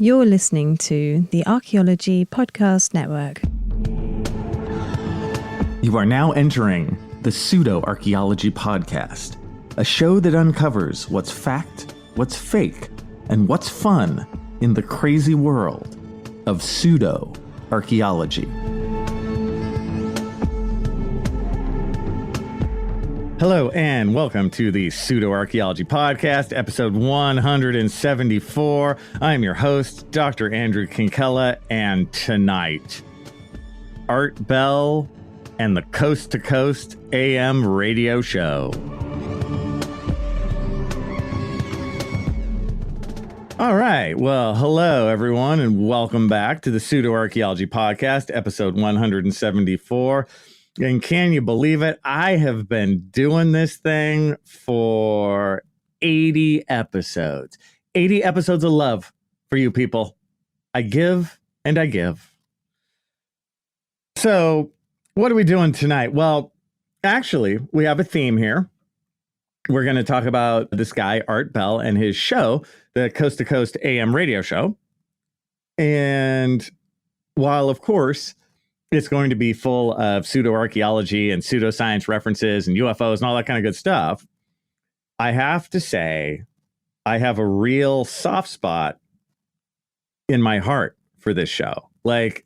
You're listening to the Archaeology Podcast Network. You are now entering the Pseudo-Archaeology Podcast, a show that uncovers what's fact, what's fake, and what's fun in the crazy world of pseudo-archaeology. Hello and welcome to the Pseudo-Archaeology Podcast, episode 174. I'm your host, Dr. Andrew Kinkella, and tonight, Art Bell and the Coast to Coast AM radio show. All right. Well, hello, everyone, and welcome back to the Pseudo-Archaeology Podcast, episode 174. And can you believe it? I have been doing this thing for 80 episodes. 80 episodes of love for you people. I give and I give. So, what are we doing tonight? Well, actually, we have a theme here. We're going to talk about this guy, Art Bell, and his show, the Coast to Coast AM radio show. And while, of course, it's going to be full of pseudo-archaeology and pseudoscience references and UFOs and all that kind of good stuff, I have to say I have a real soft spot in my heart for this show. Like,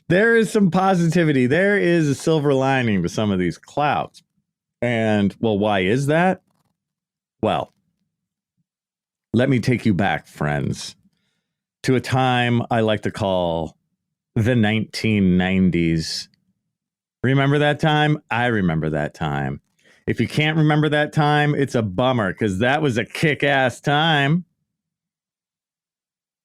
there is some positivity. There is a silver lining to some of these clouds. And, well, why is that? Well, let me take you back, friends, to a time I like to call the 1990s. Remember that time? I remember that time. If you can't remember that time, it's a bummer, because that was a kick-ass time.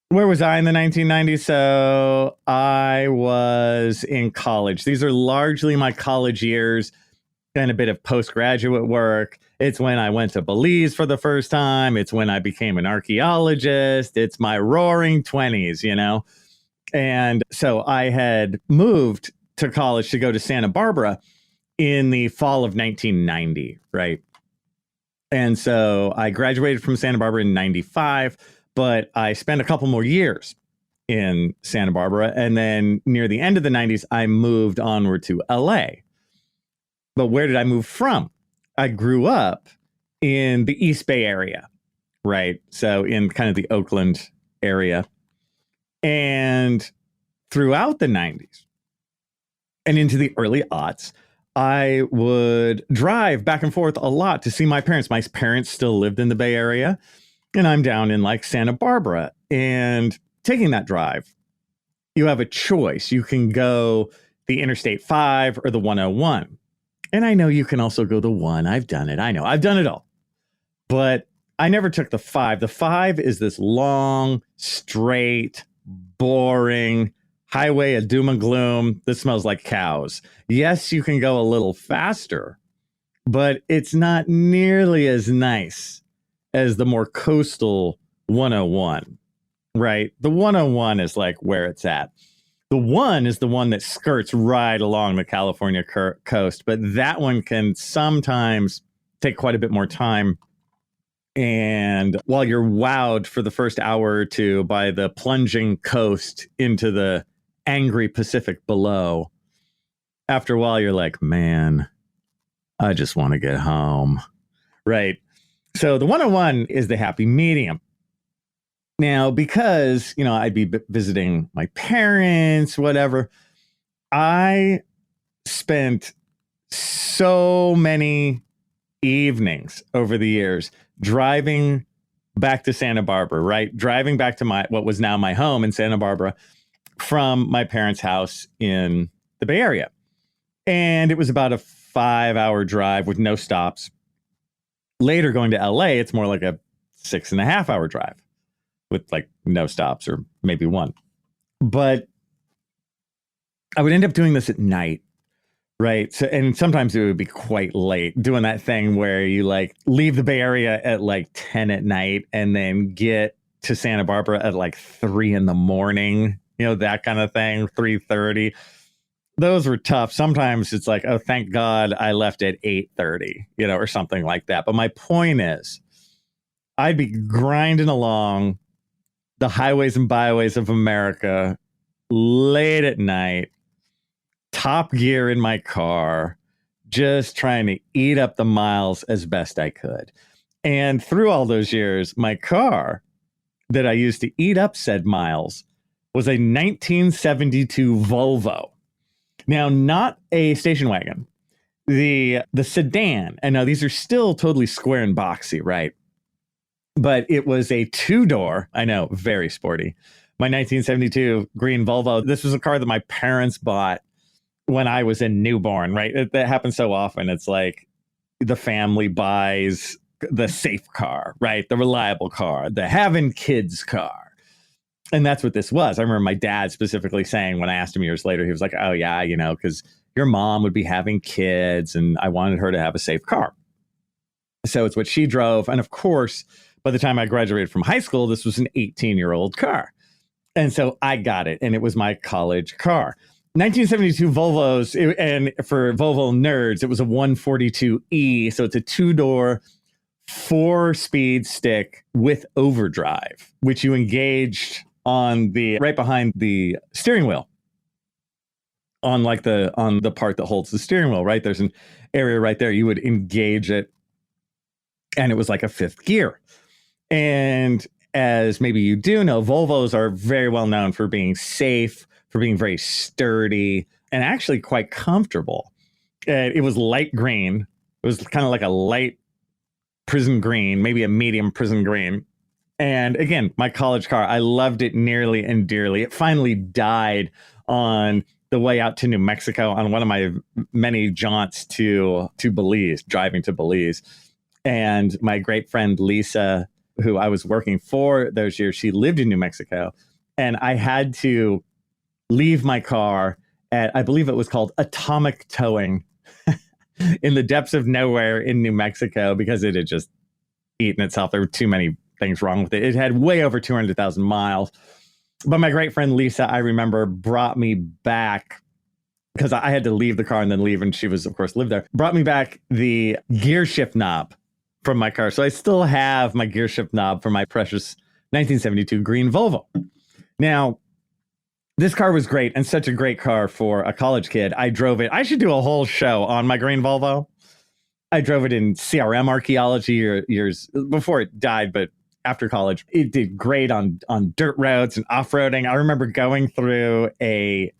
Where was I in the 1990s? So I was in college. These are largely my college years and a bit of postgraduate work. It's when I went to Belize for the first time. It's when I became an archaeologist. It's my roaring 20s, you know? And so I had moved to college to go to Santa Barbara in the fall of 1990, right? And so I graduated from Santa Barbara in 95, but I spent a couple more years in Santa Barbara. And then near the end of the 90s, I moved onward to LA. But where did I move from? I grew up in the East Bay area, right? So in kind of the Oakland area. And throughout the 90s and into the early aughts, I would drive back and forth a lot to see my parents. My parents still lived in the Bay Area, and I'm down in like Santa Barbara. And taking that drive, you have a choice. You can go the Interstate 5 or the 101. And I know you can also go the 1. I've done it. I know. I've done it all. But I never took the 5. The 5 is this long, straight, boring highway of doom and gloom that smells like cows. Yes, you can go a little faster, but it's not nearly as nice as the more coastal 101, right? The 101 is like where it's at. The 1 is the one that skirts right along the California coast, but that one can sometimes take quite a bit more time. And while you're wowed for the first hour or two by the plunging coast into the angry Pacific below, after a while you're like, man, I just want to get home. Right. So the 101 is the happy medium. Now, because, I'd be visiting my parents, whatever, I spent so many evenings over the years driving back to Santa Barbara, right? Driving back to what was now my home in Santa Barbara from my parents' house in the Bay Area. And it was about a 5-hour drive with no stops. Later going to LA, it's more like a 6.5-hour drive with like no stops or maybe one. But I would end up doing this at night. Right. So, and sometimes it would be quite late, doing that thing where you like leave the Bay Area at like 10 at night and then get to Santa Barbara at like 3 in the morning, that kind of thing, 3:30. Those were tough. Sometimes it's like, oh, thank God I left at 8:30, or something like that. But my point is, I'd be grinding along the highways and byways of America late at night, top gear in my car, just trying to eat up the miles as best I could. And through all those years, my car that I used to eat up said miles was a 1972 Volvo. Now, not a station wagon, the sedan. And now these are still totally square and boxy, right? But it was a two-door, I know, very sporty. My 1972 green Volvo. This was a car that my parents bought when I was a newborn, right? That happens so often. It's like the family buys the safe car, right? The reliable car, the having kids car. And that's what this was. I remember my dad specifically saying when I asked him years later, he was like, oh, yeah, you know, because your mom would be having kids and I wanted her to have a safe car. So it's what she drove. And of course, by the time I graduated from high school, this was an 18-year-old car. And so I got it. And it was my college car. 1972 Volvos, and for Volvo nerds, it was a 142E. So it's a two-door, 4-speed stick with overdrive, which you engaged on the right behind the steering wheel, on the part that holds the steering wheel, right? There's an area right there. You would engage it, and it was like a fifth gear. And as maybe you do know, Volvos are very well known for being safe, for being very sturdy, and actually quite comfortable. It was light green. It was kind of like a light prison green, maybe a medium prison green. And again, my college car, I loved it nearly and dearly. It finally died on the way out to New Mexico on one of my many jaunts to Belize, driving to Belize. And my great friend Lisa, who I was working for those years, she lived in New Mexico. And I had to leave my car at, I believe it was called Atomic Towing in the depths of nowhere in New Mexico because it had just eaten itself. There were too many things wrong with it. It had way over 200,000 miles. But my great friend Lisa, I remember, brought me back because I had to leave the car and then leave. And she was, of course, lived there. Brought me back the gear shift knob from my car. So I still have my gear shift knob for my precious 1972 green Volvo. Now, this car was great and such a great car for a college kid. I drove it. I should do a whole show on my green Volvo. I drove it in CRM Archaeology years before it died, but after college, it did great on dirt roads and off-roading. I remember going through a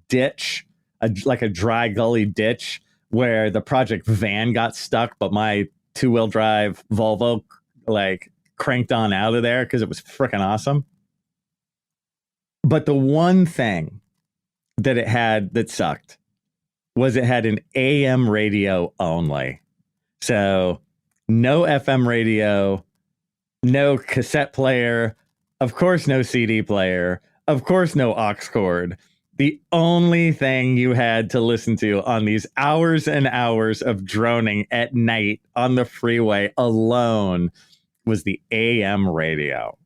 ditch, like a dry gully ditch, where the project van got stuck, but my two-wheel drive Volvo like cranked on out of there because it was freaking awesome. But the one thing that it had that sucked was it had an AM radio only. So no FM radio, no cassette player, of course no CD player, of course no aux cord. The only thing you had to listen to on these hours and hours of droning at night on the freeway alone was the AM radio,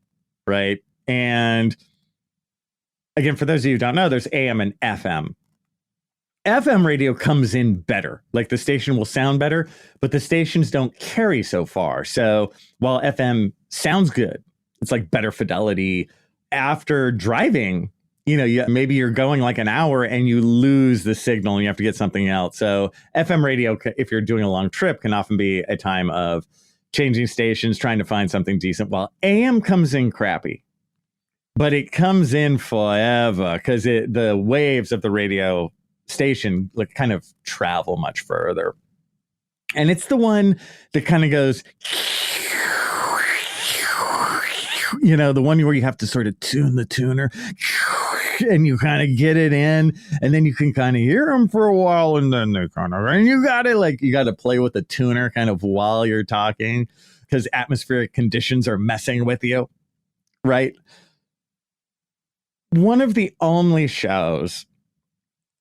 right? And again, for those of you who don't know, there's AM and FM. FM radio comes in better, like the station will sound better, but the stations don't carry so far. So while FM sounds good, it's like better fidelity. After driving, you know, maybe you're going like an hour and you lose the signal and you have to get something else. So FM radio, if you're doing a long trip, can often be a time of changing stations, trying to find something decent, while AM comes in crappy. But it comes in forever because the waves of the radio station like kind of travel much further. And it's the one that kind of goes, you know, the one where you have to sort of tune the tuner and you kind of get it in and then you can kind of hear them for a while and then they kind of, and you got to play with the tuner kind of while you're talking because atmospheric conditions are messing with you, right? One of the only shows,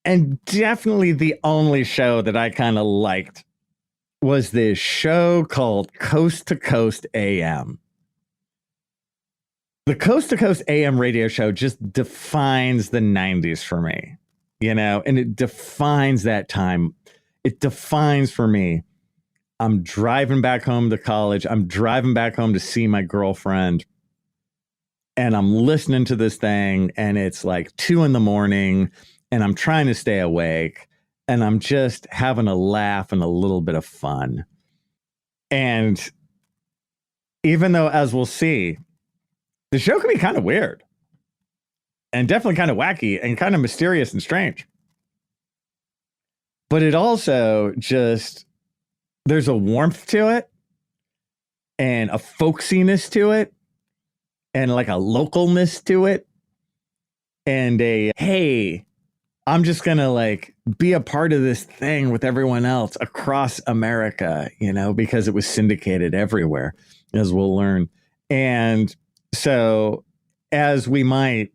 and definitely the only show that I kind of liked, was this show called Coast to Coast AM. The Coast to Coast AM radio show just defines the 90s for me, you know, and it defines that time. It defines for me, I'm driving back home to college. I'm driving back home to see my girlfriend. and I'm listening to this thing, and it's like 2 a.m, and I'm trying to stay awake, and I'm just having a laugh and a little bit of fun. And even though, as we'll see, the show can be kind of weird and definitely kind of wacky and kind of mysterious and strange, but it also just, there's a warmth to it and a folksiness to it and like a localness to it and a, hey, I'm just going to like be a part of this thing with everyone else across America, you know, because it was syndicated everywhere, as we'll learn. And so as we might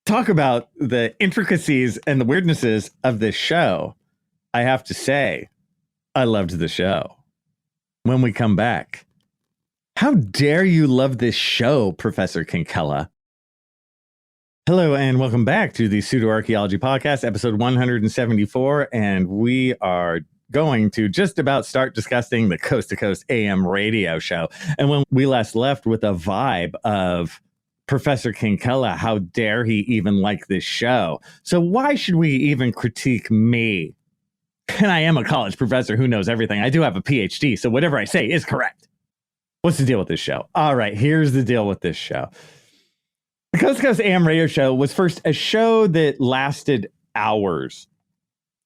talk about the intricacies and the weirdnesses of this show, I have to say, I loved the show. When we come back, how dare you love this show, Professor Kinkella? Hello, and welcome back to the Pseudo-Archaeology Podcast, episode 174. And we are going to just about start discussing the Coast to Coast AM radio show. And when we last left with a vibe of Professor Kinkella, how dare he even like this show? So why should we even critique me? And I am a college professor who knows everything. I do have a PhD, so whatever I say is correct. What's the deal with this show? All right, here's the deal with this show. The Coast to Coast AM radio show was first a show that lasted hours.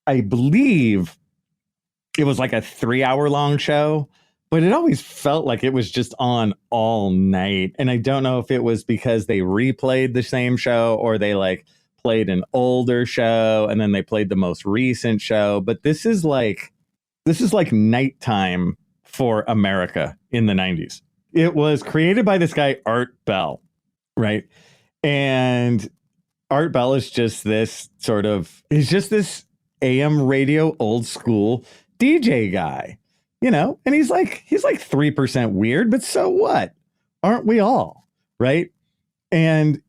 I believe it was like a 3-hour long show, but it always felt like it was just on all night. And I don't know if it was because they replayed the same show or they like played an older show and then they played the most recent show. But this is like nighttime for America in the 90s. It was created by this guy, Art Bell, right? And Art Bell is just this he's just this AM radio old school DJ guy, you know, and he's like 3% weird, but so what? Aren't we all? Right. And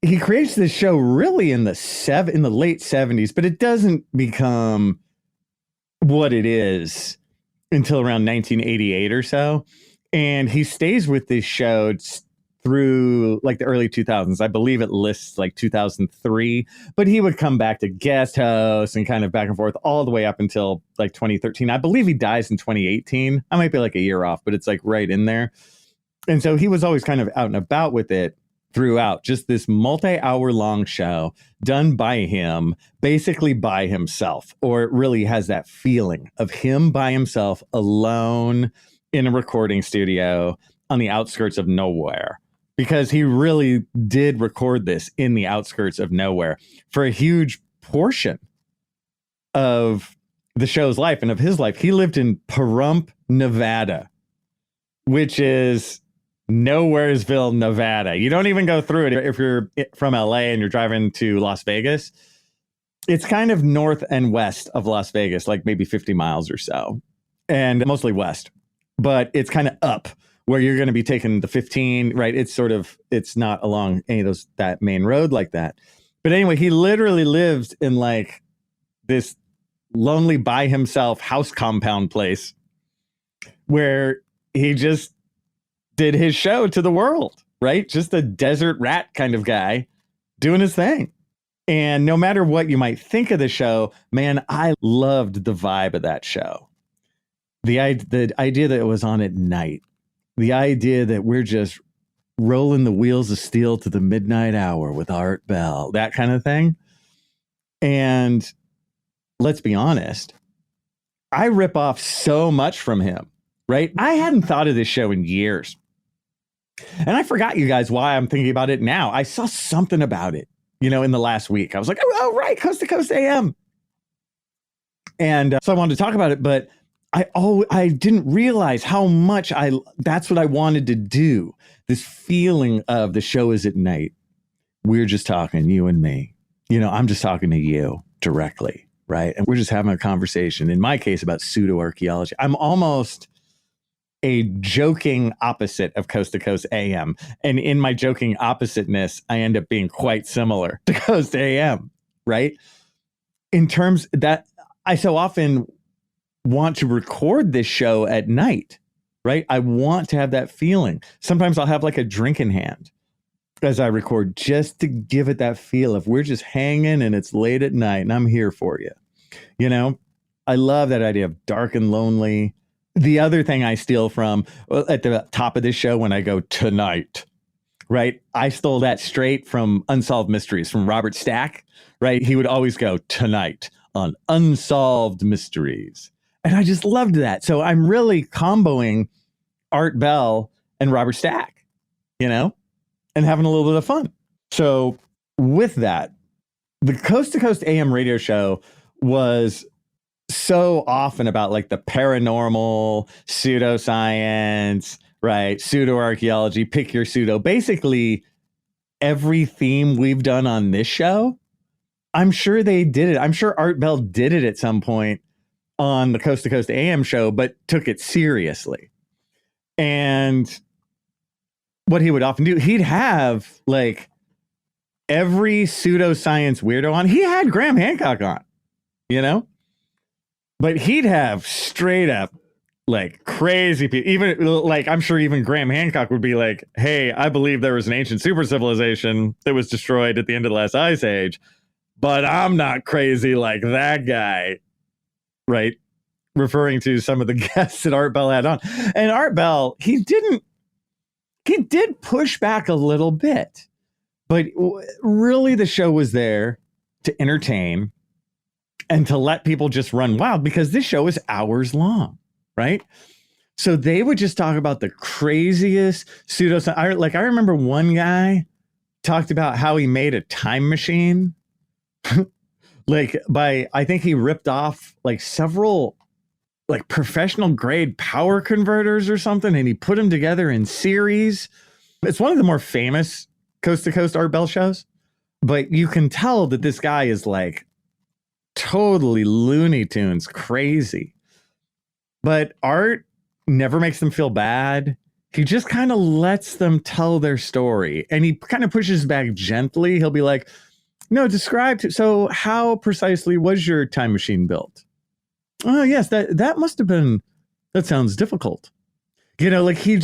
he creates this show really in the late 70s, but it doesn't become what it is until around 1988 or so. And he stays with this show through like the early 2000s. I believe it lists like 2003, but he would come back to guest host and kind of back and forth all the way up until like 2013. I believe he dies in 2018. I might be like a year off, but it's like right in there. And so he was always kind of out and about with it throughout, just this multi-hour long show done by him, basically by himself, or it really has that feeling of him by himself alone in a recording studio on the outskirts of nowhere. Because he really did record this in the outskirts of nowhere for a huge portion of the show's life and of his life. He lived in Pahrump, Nevada, which is Nowheresville, Nevada. You don't even go through it if you're from LA and you're driving to Las Vegas. It's kind of north and west of Las Vegas, like maybe 50 miles or so, and mostly west. But it's kind of up where you're going to be taking the 15, right? It's not along any of that main road like that. But anyway, he literally lived in like this lonely by himself house compound place where he just did his show to the world, right? Just a desert rat kind of guy doing his thing. And no matter what you might think of the show, man, I loved the vibe of that show. The idea that it was on at night. The idea that we're just rolling the wheels of steel to the midnight hour with Art Bell, that kind of thing. And let's be honest, I rip off so much from him, right? I hadn't thought of this show in years. And I forgot, you guys, why I'm thinking about it now. I saw something about it, you know, in the last week. I was like, oh right, Coast to Coast AM. And so I wanted to talk about it, but I didn't realize how much that's what I wanted to do. This feeling of the show is at night. We're just talking, you and me. You know, I'm just talking to you directly, right? And we're just having a conversation, in my case, about pseudo-archaeology. I'm almost a joking opposite of Coast to Coast AM. And in my joking oppositeness, I end up being quite similar to Coast AM, right? In terms that I so often want to record this show at night, right? I want to have that feeling. Sometimes I'll have like a drink in hand as I record, just to give it that feel of we're just hanging and it's late at night and I'm here for you. You know, I love that idea of dark and lonely. The other thing I steal from at the top of this show when I go tonight, right? I stole that straight from Unsolved Mysteries from Robert Stack, right? He would always go tonight on Unsolved Mysteries. And I just loved that. So I'm really comboing Art Bell and Robert Stack, you know, and having a little bit of fun. So with that, the Coast to Coast AM radio show was so often about like the paranormal, pseudoscience, right? Pseudo archaeology, pick your pseudo. Basically, every theme we've done on this show, I'm sure they did it. I'm sure Art Bell did it at some point on the Coast to Coast AM show, but took it seriously. And what he would often do, he'd have like every pseudoscience weirdo on. He had Graham Hancock on, you know? But he'd have straight up like crazy people. Even like, I'm sure even Graham Hancock would be like, hey, I believe there was an ancient super civilization that was destroyed at the end of the last ice age, but I'm not crazy like that guy, right? Referring to some of the guests that Art Bell had on. And Art Bell, he did push back a little bit, but really the show was there to entertain and to let people just run wild, because this show is hours long, right? So they would just talk about the craziest pseudoscience. I remember one guy talked about how he made a time machine. I think he ripped off like several like professional grade power converters or something, and he put them together in series. It's one of the more famous Coast to Coast Art Bell shows, but you can tell that this guy is like totally Looney Tunes crazy. But Art never makes them feel bad. He just kind of lets them tell their story, and he kind of pushes back gently. He'll be like, no, so how precisely was your time machine built? Oh, yes, that must have been, that sounds difficult. You know, like he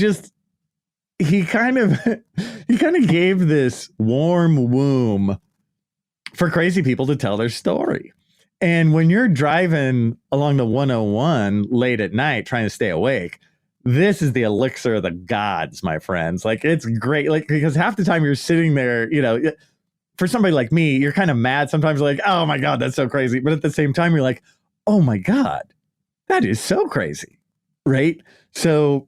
kind of gave this warm womb for crazy people to tell their story. And when you're driving along the 101 late at night trying to stay awake, this is the elixir of the gods, my friends. Like, it's great. Like, because half the time you're sitting there, you know, for somebody like me, you're kind of mad. Sometimes like, oh my God, that's so crazy. But at the same time, you're like, oh my God, that is so crazy. Right? So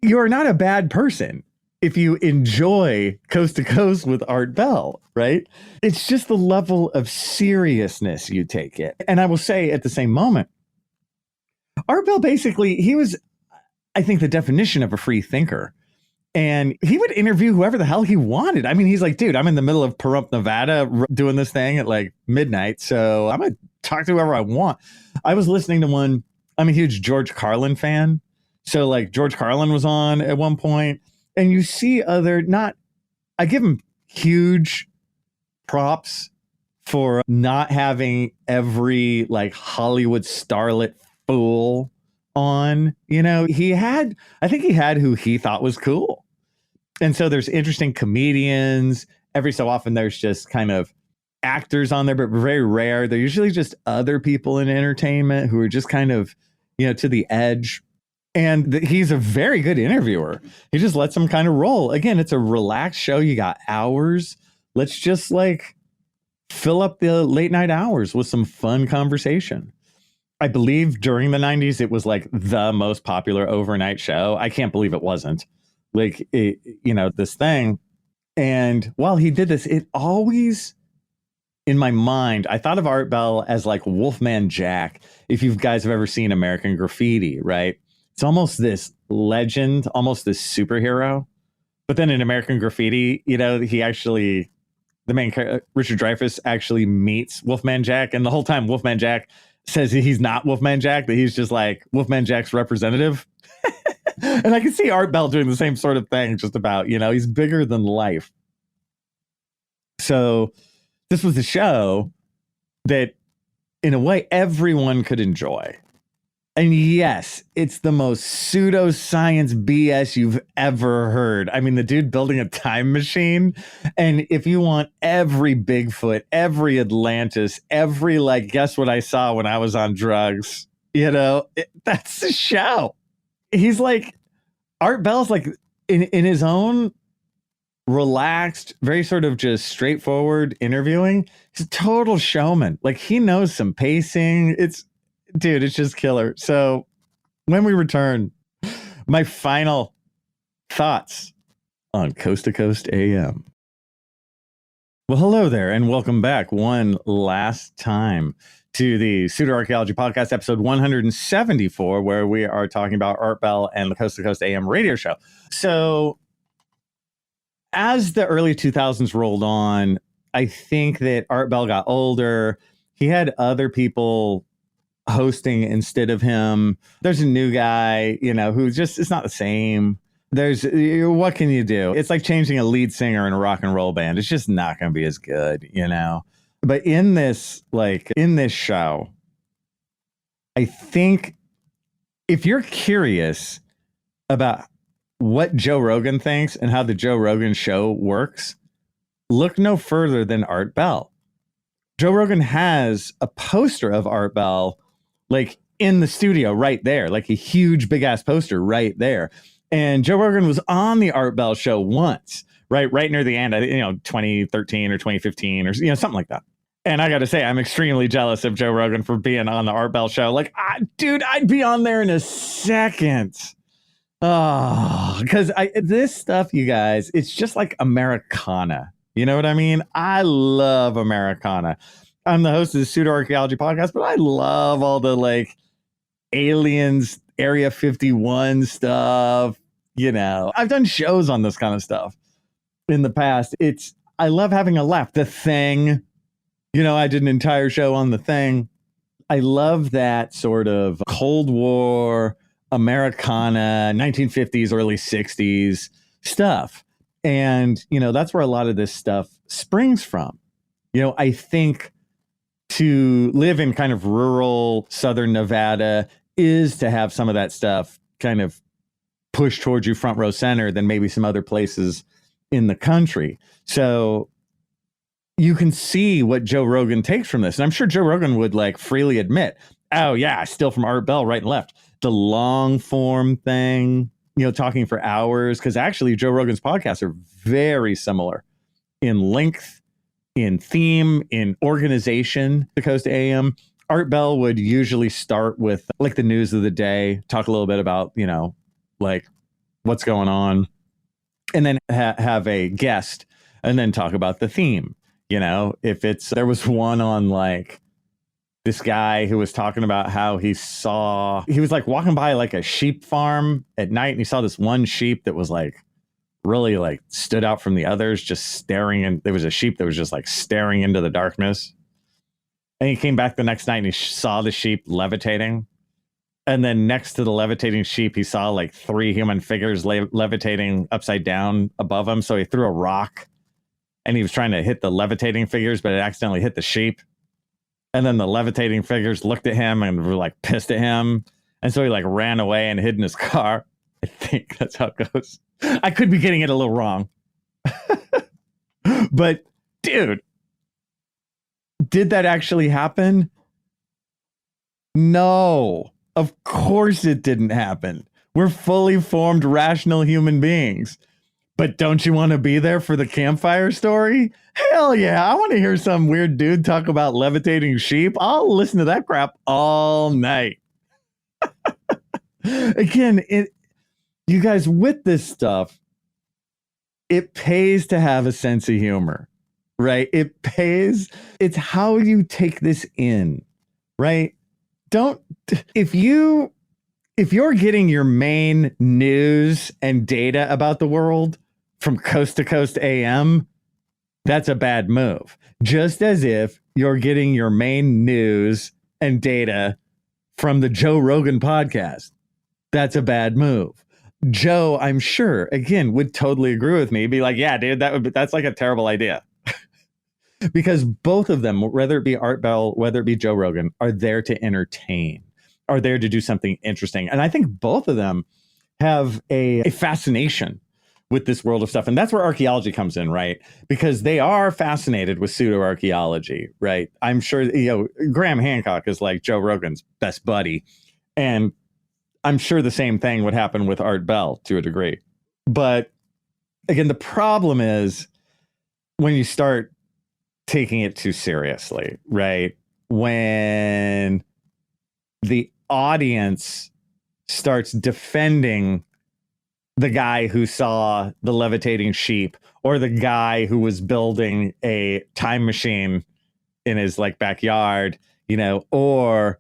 you're not a bad person if you enjoy Coast to Coast with Art Bell, right? It's just the level of seriousness you take it. And I will say at the same moment, Art Bell basically, he was, I think, the definition of a free thinker. And he would interview whoever the hell he wanted. I mean, he's like, dude, I'm in the middle of Pahrump, Nevada, doing this thing at like midnight, so I'm going to talk to whoever I want. I was listening to one, I'm a huge George Carlin fan. So like George Carlin was on at one point, and you see I give him huge props for not having every like Hollywood starlet fool on. You know, I think he had who he thought was cool. And so there's interesting comedians. Every so often there's just kind of actors on there, but very rare. They're usually just other people in entertainment who are just kind of, you know, to the edge. And he's a very good interviewer. He just lets them kind of roll. Again, it's a relaxed show. You got hours. Let's just like fill up the late night hours with some fun conversation. I believe during the 90s, it was like the most popular overnight show. I can't believe it wasn't. Like, this thing. And while he did this, it always, in my mind, I thought of Art Bell as like Wolfman Jack. If you guys have ever seen American Graffiti, right? It's almost this legend, almost this superhero. But then in American Graffiti, you know, the main character, Richard Dreyfuss, actually meets Wolfman Jack. And the whole time Wolfman Jack says he's not Wolfman Jack, that he's just like Wolfman Jack's representative. And I can see Art Bell doing the same sort of thing, just about, you know, he's bigger than life. So this was a show that, in a way, everyone could enjoy. And yes, it's the most pseudoscience BS you've ever heard. I mean, the dude building a time machine. And if you want every Bigfoot, every Atlantis, every, like, guess what I saw when I was on drugs, that's the show. He's like, Art Bell's like in his own relaxed, very sort of just straightforward interviewing. He's a total showman. Like, he knows some pacing. It's just killer. So when we return, my final thoughts on Coast to Coast AM. Well, hello there, and welcome back one last time to the Pseudo Archaeology Podcast, episode 174, where we are talking about Art Bell and the Coast to Coast AM radio show. So as the early 2000s rolled on, I think that Art Bell got older. He had other people hosting instead of him. There's a new guy, who just, it's not the same. What can you do? It's like changing a lead singer in a rock and roll band. It's just not going to be as good, But in this show, I think if you're curious about what Joe Rogan thinks and how the Joe Rogan show works, look no further than Art Bell. Joe Rogan has a poster of Art Bell, like, in the studio right there, like a huge big ass poster right there. And Joe Rogan was on the Art Bell show once, right near the end, 2013 or 2015 or something like that. And I got to say, I'm extremely jealous of Joe Rogan for being on the Art Bell show. Like, dude, I'd be on there in a second. Oh, because this stuff, you guys, it's just like Americana. You know what I mean? I love Americana. I'm the host of the Pseudo Archaeology Podcast, but I love all the, like, aliens, Area 51 stuff. I've done shows on this kind of stuff in the past. I love having a laugh. The Thing, I did an entire show on The Thing. I love that sort of Cold War, Americana, 1950s, early 60s stuff. And, that's where a lot of this stuff springs from. I think to live in kind of rural southern Nevada is to have some of that stuff kind of push towards you front row center than maybe some other places in the country. So you can see what Joe Rogan takes from this. And I'm sure Joe Rogan would, like, freely admit, oh yeah, I steal from Art Bell right and left. The long form thing, talking for hours, because actually Joe Rogan's podcasts are very similar in length, in theme, in organization. The Coast AM. Art Bell would usually start with, like, the news of the day, talk a little bit about, like, what's going on, and then have a guest, and then talk about the theme. If there was one on, like, this guy who was talking about how he was, like, walking by, like, a sheep farm at night, and he saw this one sheep that was, like, really, like, stood out from the others, just staring, and there was a sheep that was just, like, staring into the darkness. And he came back the next night and he saw the sheep levitating. And then next to the levitating sheep, he saw, like, 3 human figures levitating upside down above him. So he threw a rock and he was trying to hit the levitating figures, but it accidentally hit the sheep. And then the levitating figures looked at him and were, like, pissed at him. And so he, like, ran away and hid in his car. I think that's how it goes. I could be getting it a little wrong. But, dude, did that actually happen? No, of course it didn't happen. We're fully formed, rational human beings. But don't you want to be there for the campfire story? Hell yeah. I want to hear some weird dude talk about levitating sheep. I'll listen to that crap all night. Again, you guys, with this stuff, it pays to have a sense of humor, right? It pays. It's how you take this in, right? If you're getting your main news and data about the world from Coast to Coast AM, that's a bad move. Just as if you're getting your main news and data from the Joe Rogan podcast, that's a bad move. Joe, I'm sure, again, would totally agree with me. Be like, yeah, dude, that's like a terrible idea. Because both of them, whether it be Art Bell, whether it be Joe Rogan, are there to entertain. are there to do something interesting. And I think both of them have a fascination with this world of stuff. And that's where archaeology comes in, right? Because they are fascinated with pseudo-archaeology, right? I'm sure, Graham Hancock is like Joe Rogan's best buddy. And I'm sure the same thing would happen with Art Bell to a degree. But again, the problem is when you start taking it too seriously, right? When the audience starts defending the guy who saw the levitating sheep or the guy who was building a time machine in his backyard, or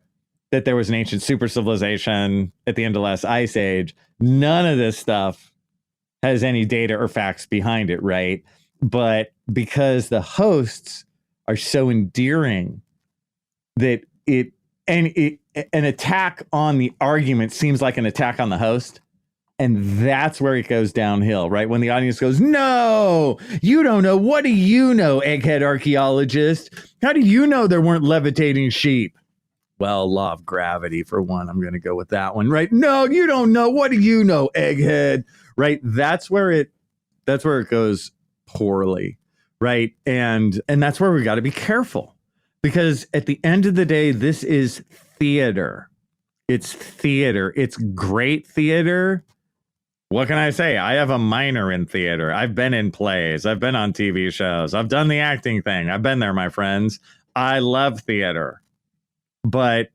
that there was an ancient super civilization at the end of the last ice age. None of this stuff has any data or facts behind it, right? But because the hosts are so endearing that an attack on the argument seems like an attack on the host. And that's where it goes downhill, right? When the audience goes, no, you don't know. What do you know, egghead archaeologist? How do you know there weren't levitating sheep? Well, law of gravity, for one. I'm going to go with that one, right? No, you don't know. What do you know, egghead? Right? That's where it goes poorly, right? And that's where we got to be careful, because at the end of the day, this is theater. It's theater. It's great theater. What can I say? I have a minor in theater. I've been in plays. I've been on TV shows. I've done the acting thing. I've been there, my friends. I love theater. But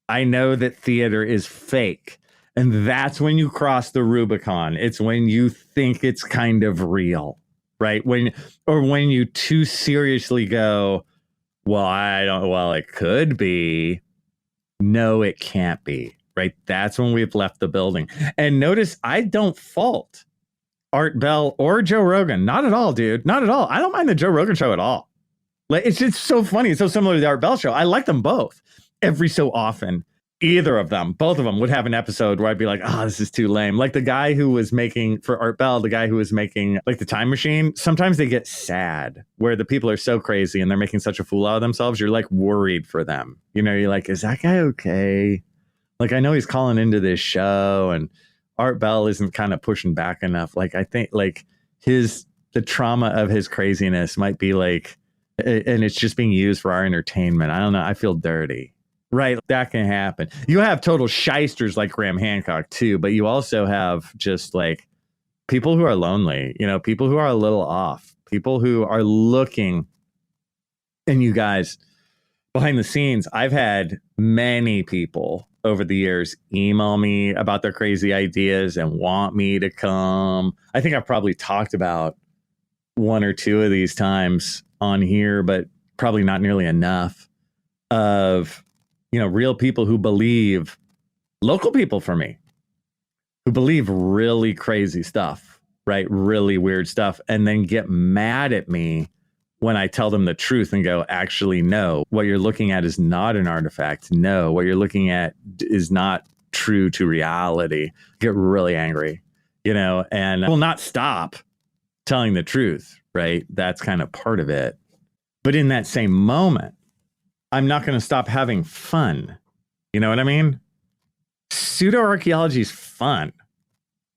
I know that theater is fake. And that's when you cross the Rubicon. It's when you think it's kind of real, right? When you too seriously go, well, it could be. No, it can't be. Right? That's when we've left the building. And notice I don't fault Art Bell or Joe Rogan. Not at all, dude. Not at all. I don't mind the Joe Rogan show at all. It's just so funny. It's so similar to the Art Bell show. I like them both. Every so often, both of them would have an episode where I'd be like, this is too lame. Like the guy who was making, for Art Bell, the guy who was making the time machine, sometimes they get sad where the people are so crazy and they're making such a fool out of themselves. You're worried for them. You're like, is that guy okay? I know he's calling into this show and Art Bell isn't kind of pushing back enough. I think the trauma of his craziness might be and it's just being used for our entertainment. I don't know. I feel dirty. Right. That can happen. You have total shysters like Graham Hancock too, but you also have just people who are lonely, people who are a little off, people who are looking. And you guys, behind the scenes, I've had many people over the years email me about their crazy ideas and want me to come. I think I've probably talked about one or two of these times on here, but probably not nearly enough of, real people who believe, local people for me, who believe really crazy stuff, right? Really weird stuff. And then get mad at me when I tell them the truth and go, actually, no, what you're looking at is not an artifact. No, what you're looking at is not true to reality. Get really angry, and will not stop telling the truth, right? That's kind of part of it. But in that same moment, I'm not going to stop having fun. You know what I mean? Pseudo-archaeology is fun.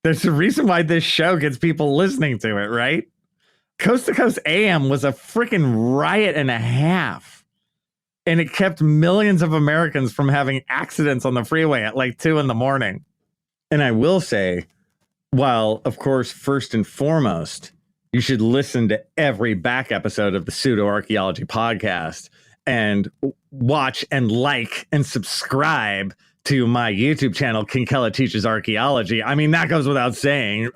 There's a reason why this show gets people listening to it, right? Coast to Coast AM was a freaking riot and a half. And it kept millions of Americans from having accidents on the freeway at 2 a.m. And I will say, while, of course, first and foremost, you should listen to every back episode of the Pseudo-Archaeology podcast and watch and like and subscribe to my YouTube channel, King Kella Teaches Archaeology. I mean, that goes without saying.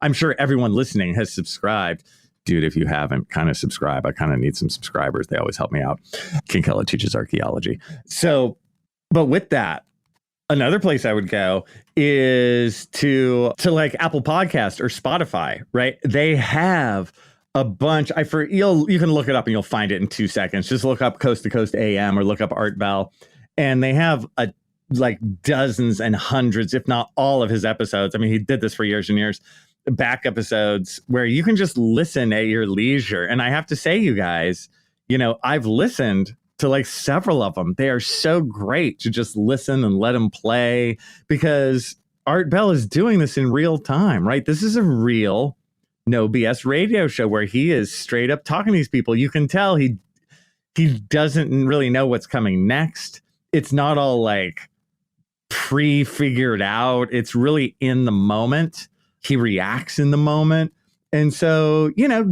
I'm sure everyone listening has subscribed. Dude, if you haven't, kind of subscribe. I kind of need some subscribers. They always help me out. King Kella Teaches Archaeology. So, but with that, another place I would go is to Apple Podcast or Spotify, right? They have a bunch. You can look it up and you'll find it in 2 seconds. Just look up Coast to Coast AM or look up Art Bell, and they have dozens and hundreds, if not all of his episodes. I mean, he did this for years and years. Back episodes where you can just listen at your leisure. And I have to say, you guys, I've listened to like several of them. They are so great to just listen and let them play, because Art Bell is doing this in real time, right? This is a real no BS radio show where he is straight up talking to these people. You can tell he doesn't really know what's coming next. It's not all like pre-figured out. It's really in the moment. He reacts in the moment. And so,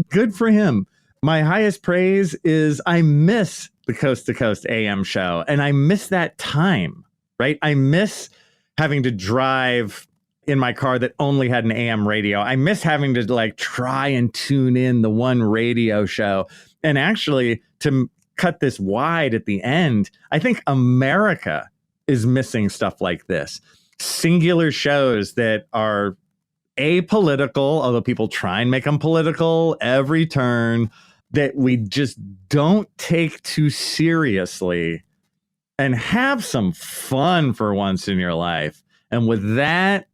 good for him. My highest praise is I miss the Coast to Coast AM show, and I miss that time, right? I miss having to drive in my car that only had an AM radio. I miss having to like try and tune in the one radio show. And actually, to cut this wide at the end, I think America is missing stuff like this. Singular shows that are apolitical, although people try and make them political every turn, that we just don't take too seriously and have some fun for once in your life. And with that,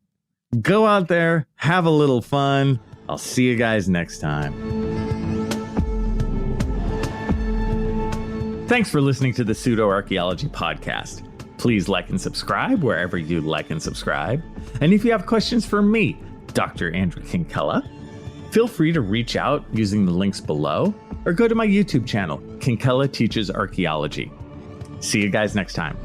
go out there, have a little fun. I'll see you guys next time. Thanks for listening to the Pseudo Archaeology podcast. Please like and subscribe wherever you like and subscribe. And if you have questions for me, Dr. Andrew Kinkella, feel free to reach out using the links below or go to my YouTube channel, Kinkella Teaches Archaeology. See you guys next time.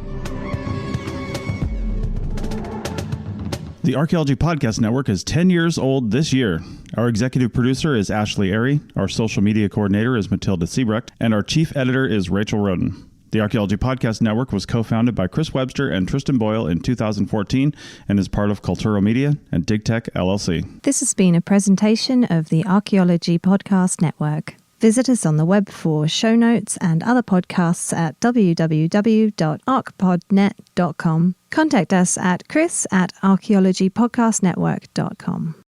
The Archaeology Podcast Network is 10 years old this year. Our executive producer is Ashley Airy, our social media coordinator is Matilda Siebrecht, and our chief editor is Rachel Roden. The Archaeology Podcast Network was co-founded by Chris Webster and Tristan Boyle in 2014 and is part of Culturo Media and DigTech LLC. This has been a presentation of the Archaeology Podcast Network. Visit us on the web for show notes and other podcasts at www.archpodnet.com. Contact us at chris@archaeologypodcastnetwork.com.